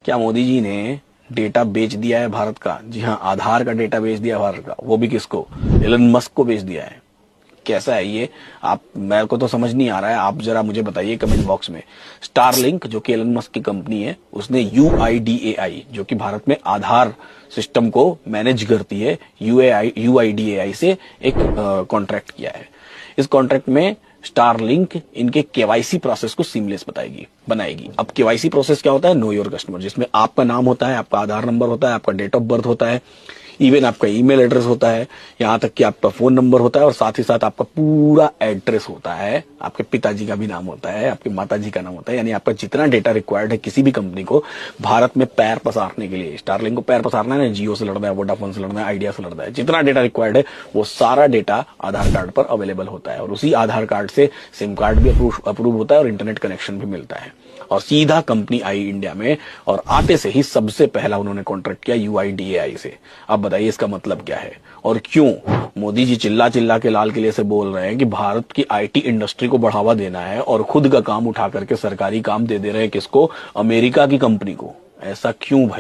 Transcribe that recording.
क्या मोदी जी ने डेटा बेच दिया है भारत का? जी हाँ, आधार का डेटा बेच दिया भारत का। वो भी किसको? एलन मस्क को बेच दिया है। कैसा है ये? आप, मेरे को तो समझ नहीं आ रहा है, आप जरा मुझे बताइए कमेंट बॉक्स में। स्टारलिंक जो कि एलन मस्क की कंपनी है, उसने यूआईडीएआई जो कि भारत में आधार सिस्टम को मैनेज करती है, यूआईडीएआई से एक कॉन्ट्रैक्ट किया है। इस कॉन्ट्रैक्ट में स्टारलिंक इनके केवाईसी प्रोसेस को सीमलेस बनाएगी। अब केवाईसी प्रोसेस क्या होता है? नो योर कस्टमर, जिसमें आपका नाम होता है, आपका आधार नंबर होता है, आपका डेट ऑफ बर्थ होता है, इवन आपका ईमेल एड्रेस होता है, यहां तक कि आपका फोन नंबर होता है, और साथ ही साथ आपका पूरा एड्रेस होता है। आपके पिताजी का भी नाम होता है, आपके माताजी का नाम होता है, यानी आपका जितना डेटा रिक्वायर्ड है किसी भी कंपनी को भारत में पैर पसारने के लिए। स्टारलिंक को पैर पसारना है ना, जियो से लड़ना है, वोडाफोन से लड़ना है, आइडिया से लड़ना है, जितना डेटा रिक्वायर्ड है वो सारा डेटा आधार कार्ड पर अवेलेबल होता है, और उसी आधार कार्ड से सिम कार्ड भी अप्रूव होता है और इंटरनेट कनेक्शन भी मिलता है। और सीधा कंपनी आई इंडिया में, और आते से ही सबसे पहला उन्होंने कॉन्ट्रैक्ट किया यूआईडीएआई से। अब बताइए इसका मतलब क्या है और क्यों मोदी जी चिल्ला चिल्ला के लाल किले से बोल रहे हैं कि भारत की आईटी इंडस्ट्री को बढ़ावा देना है, और खुद का काम उठा करके सरकारी काम दे रहे हैं किसको? अमेरिका की कंपनी को। ऐसा क्यों भाई?